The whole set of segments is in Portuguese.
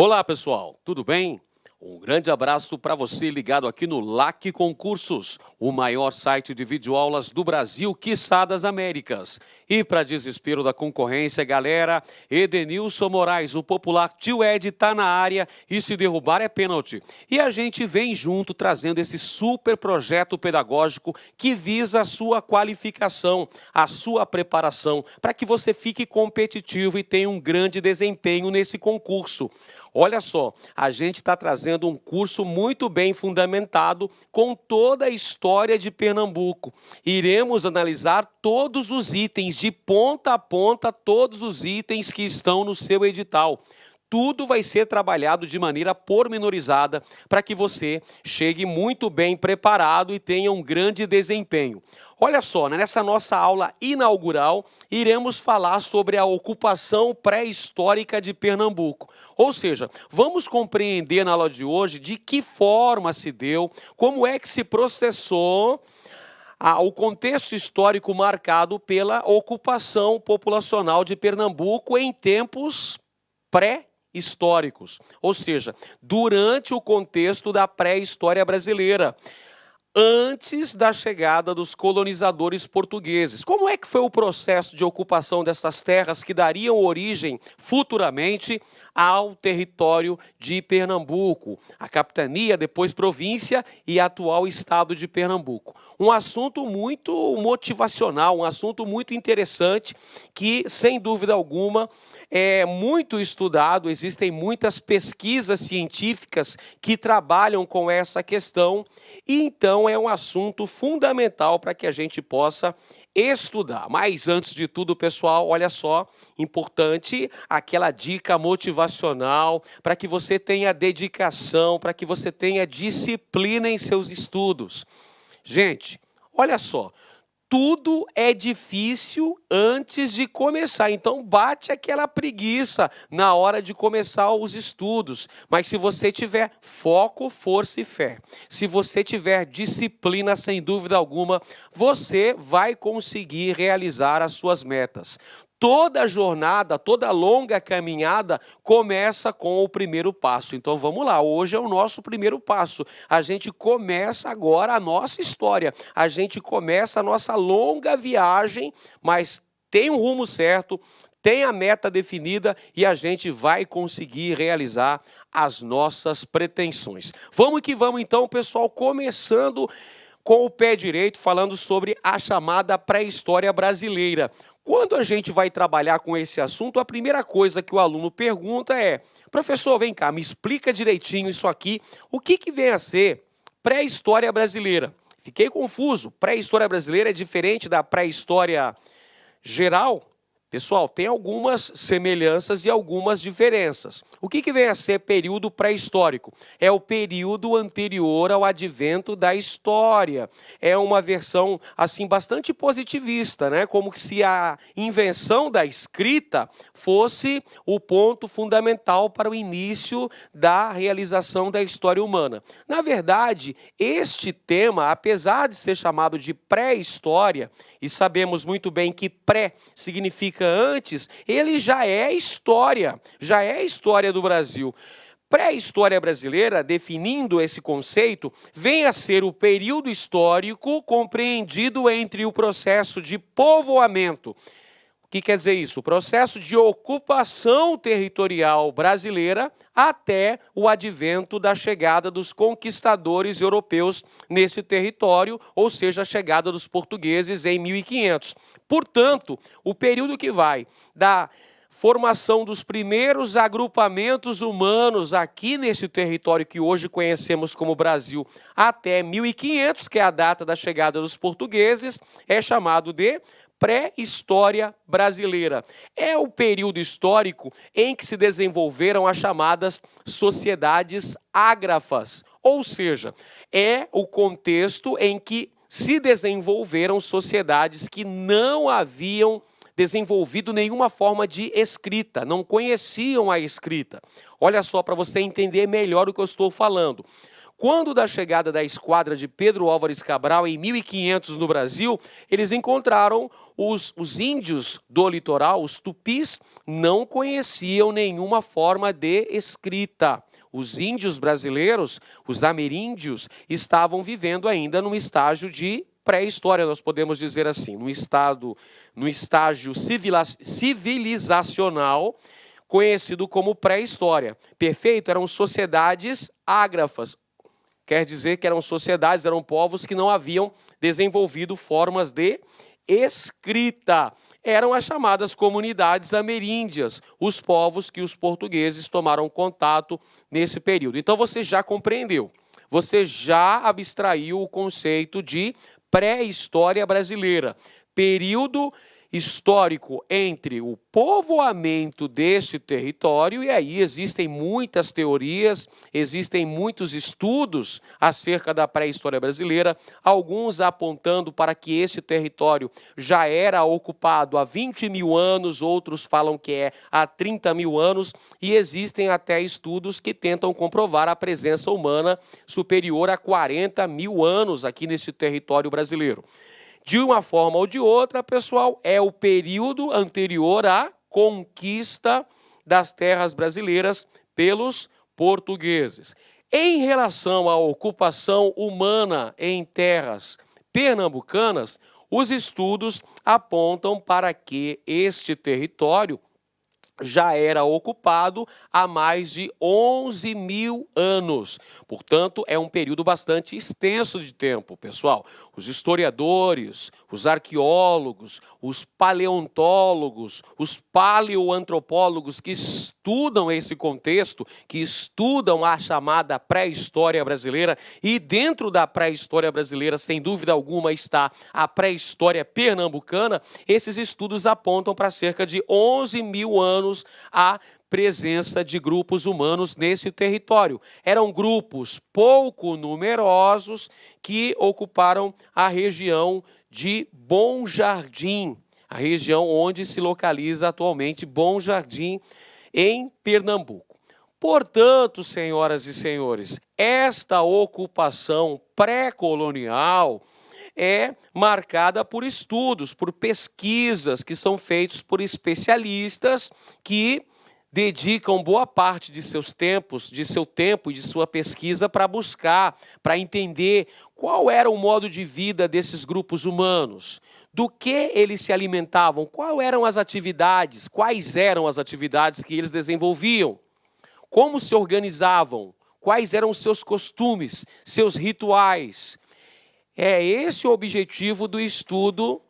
Olá, pessoal, tudo bem? Um grande abraço para você ligado aqui no LAC Concursos, o maior site de videoaulas do Brasil, quiçá das Américas. E para desespero da concorrência, galera, Edenilson Moraes, o popular Tio Ed, tá na área e se derrubar é pênalti. E a gente vem junto trazendo esse super projeto pedagógico que visa a sua qualificação, a sua preparação, para que você fique competitivo e tenha um grande desempenho nesse concurso. Olha só, a gente está trazendo um curso muito bem fundamentado com toda a história de Pernambuco. Iremos analisar todos os itens, de ponta a ponta, todos os itens que estão no seu edital. Tudo vai ser trabalhado de maneira pormenorizada para que você chegue muito bem preparado e tenha um grande desempenho. Olha só, nessa nossa aula inaugural, iremos falar sobre a ocupação pré-histórica de Pernambuco. Ou seja, vamos compreender na aula de hoje de que forma se deu, como é que se processou o contexto histórico marcado pela ocupação populacional de Pernambuco em tempos pré-históricos, ou seja, durante o contexto da pré-história brasileira, antes da chegada dos colonizadores portugueses. Como é que foi o processo de ocupação dessas terras que dariam origem futuramente ao território de Pernambuco, a capitania, depois província e atual estado de Pernambuco? Um assunto muito motivacional, um assunto muito interessante que, sem dúvida alguma, é muito estudado, existem muitas pesquisas científicas que trabalham com essa questão, e então é um assunto fundamental para que a gente possa estudar. Mas antes de tudo, pessoal, olha só, importante aquela dica motivacional para que você tenha dedicação, para que você tenha disciplina em seus estudos. Gente, olha só, tudo é difícil antes de começar, então bate aquela preguiça na hora de começar os estudos. Mas se você tiver foco, força e fé, se você tiver disciplina, sem dúvida alguma, você vai conseguir realizar as suas metas. Toda jornada, toda longa caminhada começa com o primeiro passo. Então vamos lá, hoje é o nosso primeiro passo. A gente começa agora a nossa história, a gente começa a nossa longa viagem, mas tem um rumo certo, tem a meta definida e a gente vai conseguir realizar as nossas pretensões. Vamos que vamos então, pessoal, começando com o pé direito, falando sobre a chamada pré-história brasileira. Quando a gente vai trabalhar com esse assunto, a primeira coisa que o aluno pergunta é: professor, vem cá, me explica direitinho isso aqui, o que vem a ser pré-história brasileira? Fiquei confuso, pré-história brasileira é diferente da pré-história geral? Pessoal, tem algumas semelhanças e algumas diferenças. O que vem a ser período pré-histórico? É o período anterior ao advento da história. É uma versão assim bastante positivista, né? Como se a invenção da escrita fosse o ponto fundamental para o início da realização da história humana. Na verdade, este tema, apesar de ser chamado de pré-história, e sabemos muito bem que pré significa antes, ele já é a história do Brasil. Pré-história brasileira, definindo esse conceito, vem a ser o período histórico compreendido entre o processo de povoamento. O que quer dizer isso? O processo de ocupação territorial brasileira até o advento da chegada dos conquistadores europeus nesse território, ou seja, a chegada dos portugueses em 1500. Portanto, o período que vai da formação dos primeiros agrupamentos humanos aqui nesse território que hoje conhecemos como Brasil até 1500, que é a data da chegada dos portugueses, é chamado de pré-história brasileira. É o período histórico em que se desenvolveram as chamadas sociedades ágrafas, ou seja, é o contexto em que se desenvolveram sociedades que não haviam desenvolvido nenhuma forma de escrita, não conheciam a escrita. Olha só, para você entender melhor o que eu estou falando. Quando da chegada da esquadra de Pedro Álvares Cabral em 1500 no Brasil, eles encontraram os índios do litoral, os tupis, não conheciam nenhuma forma de escrita. Os índios brasileiros, os ameríndios, estavam vivendo ainda num estágio de pré-história, nós podemos dizer assim, num estágio civilizacional conhecido como pré-história. Perfeito? Eram sociedades ágrafas. Quer dizer que eram sociedades, eram povos que não haviam desenvolvido formas de escrita. Eram as chamadas comunidades ameríndias, os povos que os portugueses tomaram contato nesse período. Então você já compreendeu, você já abstraiu o conceito de pré-história brasileira, período histórico entre o povoamento deste território, e aí existem muitas teorias, existem muitos estudos acerca da pré-história brasileira, alguns apontando para que este território já era ocupado há 20 mil anos, outros falam que é há 30 mil anos, e existem até estudos que tentam comprovar a presença humana superior a 40 mil anos aqui neste território brasileiro. De uma forma ou de outra, pessoal, é o período anterior à conquista das terras brasileiras pelos portugueses. Em relação à ocupação humana em terras pernambucanas, os estudos apontam para que este território já era ocupado há mais de 11 mil anos. Portanto, é um período bastante extenso de tempo, pessoal. Os historiadores, os arqueólogos, os paleontólogos, os paleoantropólogos que estudam esse contexto, que estudam a chamada pré-história brasileira, e dentro da pré-história brasileira, sem dúvida alguma, está a pré-história pernambucana, esses estudos apontam para cerca de 11 mil anos a presença de grupos humanos nesse território. Eram grupos pouco numerosos que ocuparam a região de Bom Jardim, a região onde se localiza atualmente Bom Jardim, em Pernambuco. Portanto, senhoras e senhores, esta ocupação pré-colonial é marcada por estudos, por pesquisas que são feitos por especialistas que dedicam boa parte de seu tempo e de sua pesquisa para buscar, para entender qual era o modo de vida desses grupos humanos, do que eles se alimentavam, quais eram as atividades que eles desenvolviam, como se organizavam, quais eram os seus costumes, seus rituais. É esse o objetivo do estudo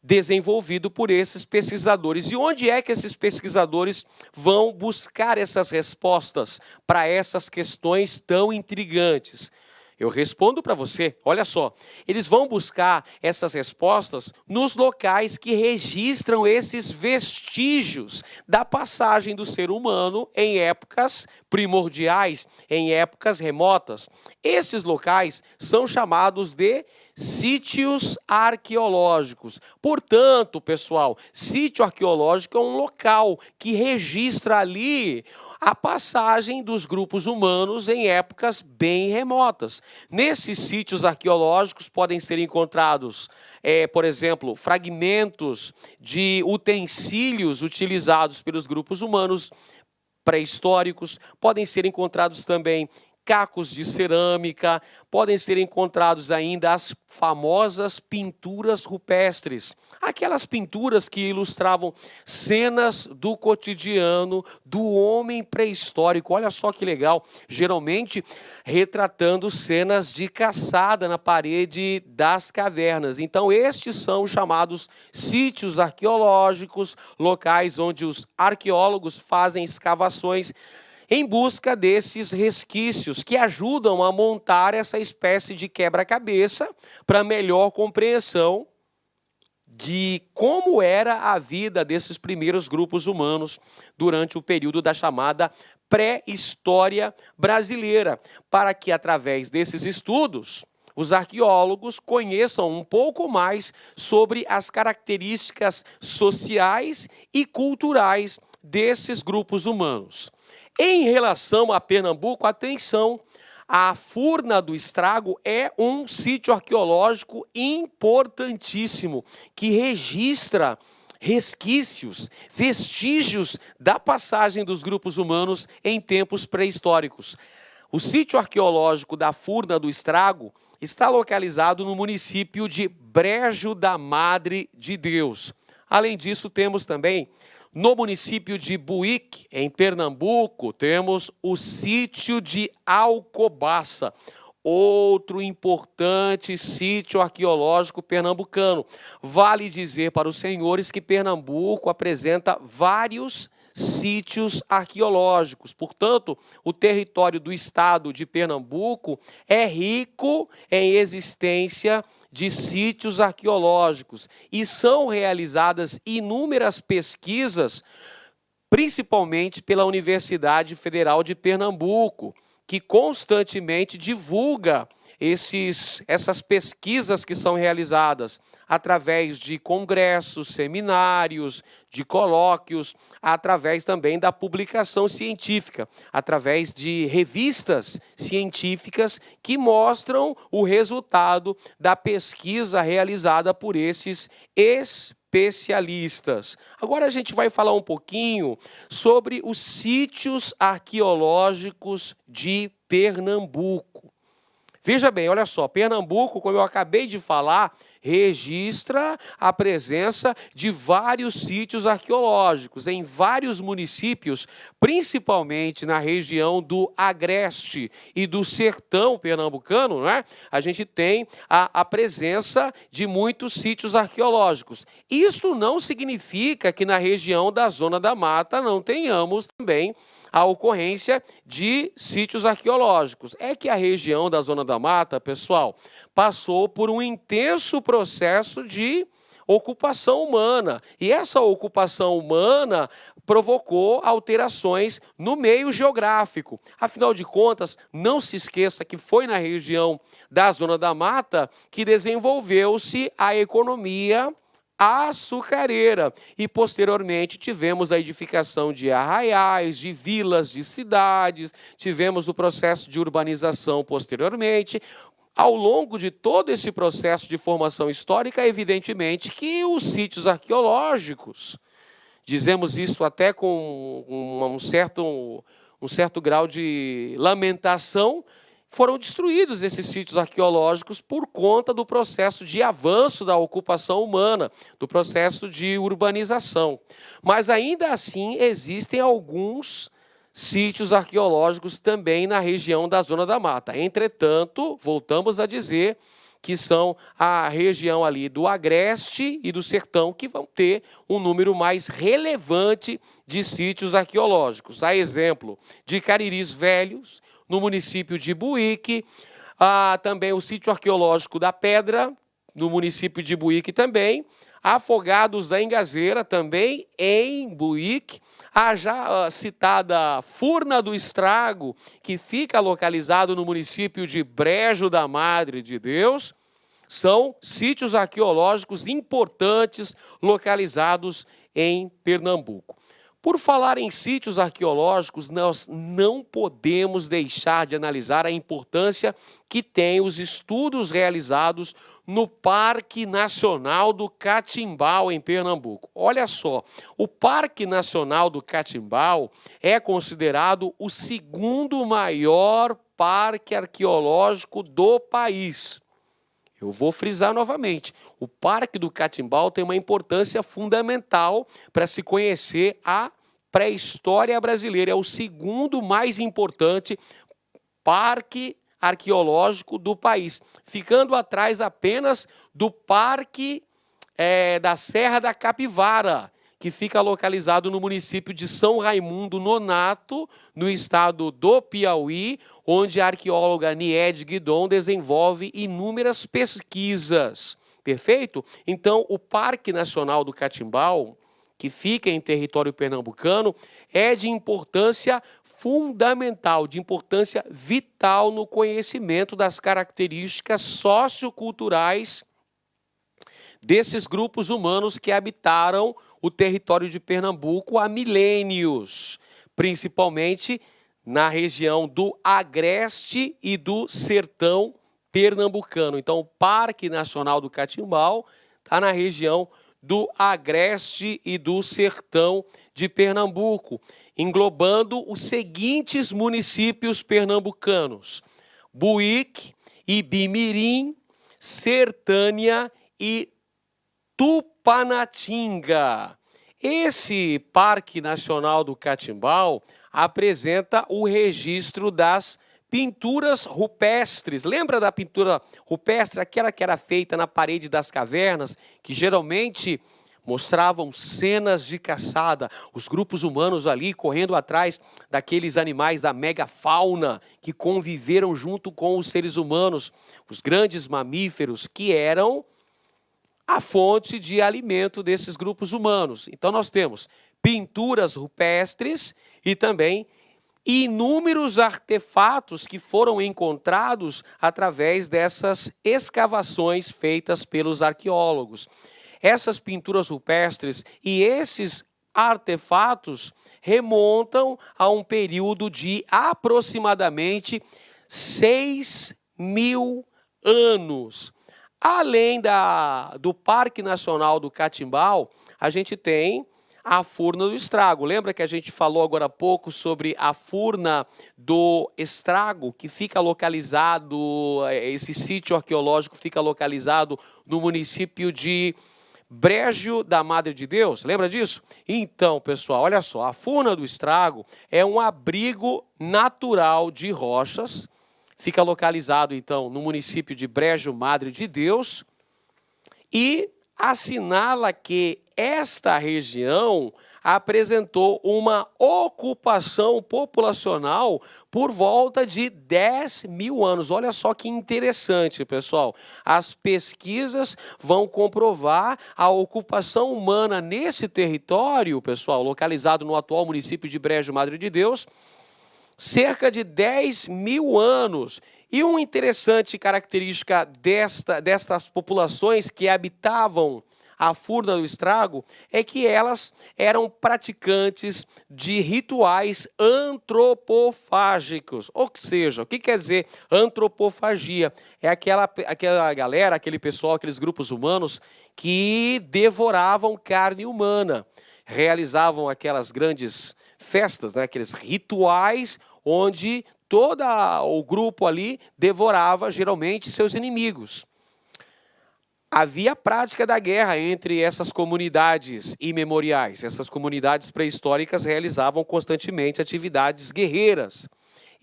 desenvolvido por esses pesquisadores. E onde é que esses pesquisadores vão buscar essas respostas para essas questões tão intrigantes? Eu respondo para você, olha só, eles vão buscar essas respostas nos locais que registram esses vestígios da passagem do ser humano em épocas primordiais, em épocas remotas. Esses locais são chamados de sítios arqueológicos. Portanto, pessoal, sítio arqueológico é um local que registra ali a passagem dos grupos humanos em épocas bem remotas. Nesses sítios arqueológicos podem ser encontrados, por exemplo, fragmentos de utensílios utilizados pelos grupos humanos pré-históricos, podem ser encontrados também cacos de cerâmica, podem ser encontrados ainda as famosas pinturas rupestres, aquelas pinturas que ilustravam cenas do cotidiano do homem pré-histórico. Olha só que legal, geralmente retratando cenas de caçada na parede das cavernas. Então estes são os chamados sítios arqueológicos, locais onde os arqueólogos fazem escavações em busca desses resquícios que ajudam a montar essa espécie de quebra-cabeça para melhor compreensão de como era a vida desses primeiros grupos humanos durante o período da chamada pré-história brasileira, para que, através desses estudos, os arqueólogos conheçam um pouco mais sobre as características sociais e culturais desses grupos humanos. Em relação a Pernambuco, atenção, A Furna do Estrago é um sítio arqueológico importantíssimo que registra resquícios, vestígios da passagem dos grupos humanos em tempos pré-históricos. O sítio arqueológico da Furna do Estrago está localizado no município de Brejo da Madre de Deus. Além disso, temos também no município de Buíque, em Pernambuco, temos o sítio de Alcobaça, outro importante sítio arqueológico pernambucano. Vale dizer para os senhores que Pernambuco apresenta vários sítios arqueológicos. Portanto, o território do estado de Pernambuco é rico em existência de sítios arqueológicos e são realizadas inúmeras pesquisas, principalmente pela Universidade Federal de Pernambuco, que constantemente divulga essas pesquisas que são realizadas através de congressos, seminários, de colóquios, através também da publicação científica, através de revistas científicas que mostram o resultado da pesquisa realizada por esses especialistas. Agora a gente vai falar um pouquinho sobre os sítios arqueológicos de Pernambuco. Veja bem, olha só, Pernambuco, como eu acabei de falar, registra a presença de vários sítios arqueológicos em vários municípios, principalmente na região do Agreste e do Sertão pernambucano, né? A gente tem a presença de muitos sítios arqueológicos. Isto não significa que na região da Zona da Mata não tenhamos também a ocorrência de sítios arqueológicos. É que a região da Zona da Mata, pessoal, passou por um intenso processo de ocupação humana. E essa ocupação humana provocou alterações no meio geográfico. Afinal de contas, não se esqueça que foi na região da Zona da Mata que desenvolveu-se a economia açucareira e posteriormente tivemos a edificação de arraiais, de vilas, de cidades, tivemos o processo de urbanização posteriormente. Ao longo de todo esse processo de formação histórica, evidentemente que os sítios arqueológicos, dizemos isso até com um certo grau de lamentação, foram destruídos esses sítios arqueológicos por conta do processo de avanço da ocupação humana, do processo de urbanização. Mas ainda assim existem alguns sítios arqueológicos também na região da Zona da Mata. Entretanto, voltamos a dizer que são a região ali do Agreste e do Sertão que vão ter um número mais relevante de sítios arqueológicos. A exemplo de Cariris Velhos, no município de Buíque, também o sítio arqueológico da Pedra, no município de Buíque também, Afogados da Engazeira, também em Buíque, a já citada Furna do Estrago, que fica localizado no município de Brejo da Madre de Deus, são sítios arqueológicos importantes localizados em Pernambuco. Por falar em sítios arqueológicos, nós não podemos deixar de analisar a importância que tem os estudos realizados no Parque Nacional do Catimbau, em Pernambuco. Olha só, o Parque Nacional do Catimbau é considerado o segundo maior parque arqueológico do país. Eu vou frisar novamente, o Parque do Catimbau tem uma importância fundamental para se conhecer a pré-história brasileira. É o segundo mais importante parque arqueológico do país, ficando atrás apenas do Parque da Serra da Capivara, que fica localizado no município de São Raimundo Nonato, no estado do Piauí, onde a arqueóloga Niede Guidon desenvolve inúmeras pesquisas. Perfeito? Então, o Parque Nacional do Catimbau, que fica em território pernambucano, é de importância fundamental, de importância vital no conhecimento das características socioculturais desses grupos humanos que habitaram o território de Pernambuco há milênios, principalmente na região do Agreste e do Sertão Pernambucano. Então, o Parque Nacional do Catimbau está na região do Agreste e do Sertão de Pernambuco, englobando os seguintes municípios pernambucanos: Buíque, Ibimirim, Sertânia e Tupanatinga. Esse Parque Nacional do Catimbau apresenta o registro das pinturas rupestres. Lembra da pintura rupestre, aquela que era feita na parede das cavernas, que geralmente mostravam cenas de caçada, os grupos humanos ali correndo atrás daqueles animais da megafauna que conviveram junto com os seres humanos, os grandes mamíferos que eram a fonte de alimento desses grupos humanos. Então nós temos pinturas rupestres e também inúmeros artefatos que foram encontrados através dessas escavações feitas pelos arqueólogos. Essas pinturas rupestres e esses artefatos remontam a um período de aproximadamente 6.000 anos. Além do Parque Nacional do Catimbau, a gente tem a Furna do Estrago. Lembra que a gente falou agora há pouco sobre a Furna do Estrago, que fica localizado, esse sítio arqueológico fica localizado no município de Brejo da Madre de Deus? Lembra disso? Então, pessoal, olha só, a Furna do Estrago é um abrigo natural de rochas. Fica localizado, então, no município de Brejo Madre de Deus e assinala que esta região apresentou uma ocupação populacional por volta de 10.000 anos. Olha só que interessante, pessoal. As pesquisas vão comprovar a ocupação humana nesse território, pessoal, localizado no atual município de Brejo Madre de Deus, cerca de 10.000 anos. E uma interessante característica destas populações que habitavam a Furna do Estrago é que elas eram praticantes de rituais antropofágicos. Ou seja, o que quer dizer antropofagia? É aquela galera, aquele pessoal, aqueles grupos humanos que devoravam carne humana, realizavam aquelas grandes festas, né, aqueles rituais onde todo o grupo ali devorava geralmente seus inimigos. Havia prática da guerra entre essas comunidades imemoriais. Essas comunidades pré-históricas realizavam constantemente atividades guerreiras.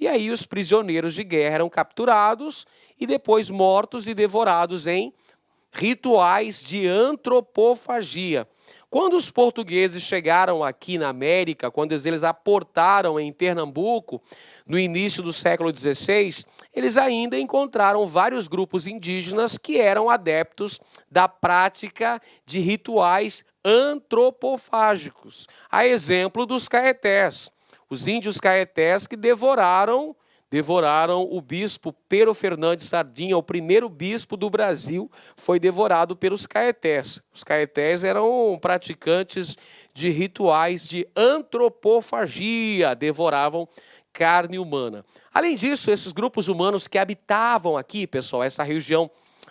E aí os prisioneiros de guerra eram capturados e depois mortos e devorados em rituais de antropofagia. Quando os portugueses chegaram aqui na América, quando eles aportaram em Pernambuco, no início do século XVI, eles ainda encontraram vários grupos indígenas que eram adeptos da prática de rituais antropofágicos. A exemplo dos caetés. Os índios caetés que devoraram o bispo Pero Fernandes Sardinha, o primeiro bispo do Brasil, foi devorado pelos caetés. Os caetés eram praticantes de rituais de antropofagia, devoravam carne humana. Além disso, esses grupos humanos que habitavam aqui, pessoal, essa região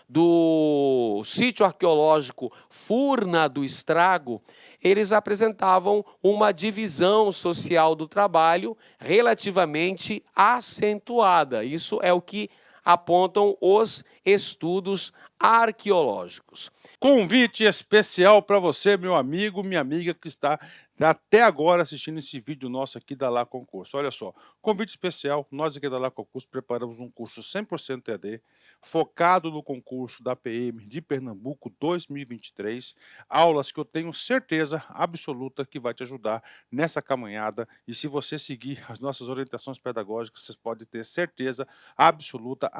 do sítio arqueológico Furna do Estrago, eles apresentavam uma divisão social do trabalho relativamente acentuada. Isso é o que apontam os estudos arqueológicos. Convite especial para você, meu amigo, minha amiga, que está até agora assistindo esse vídeo nosso aqui da Lá Concurso. Olha só, convite especial, nós aqui da Lá Concurso preparamos um curso 100% EAD, focado no concurso da PM de Pernambuco 2023, aulas que eu tenho certeza absoluta que vai te ajudar nessa caminhada, e se você seguir as nossas orientações pedagógicas, você pode ter certeza absoluta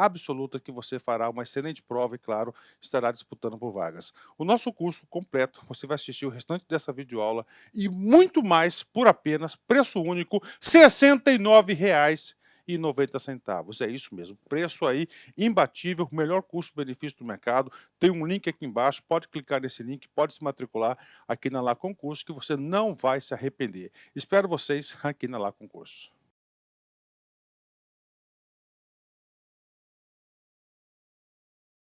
que você fará uma excelente prova e, claro, estará disputando por vagas. O nosso curso completo, você vai assistir o restante dessa videoaula e muito mais por apenas preço único, R$ 69,90. É isso mesmo, preço aí imbatível, melhor custo-benefício do mercado. Tem um link aqui embaixo, pode clicar nesse link, pode se matricular aqui na Lá Concurso, que você não vai se arrepender. Espero vocês aqui na Lá Concurso.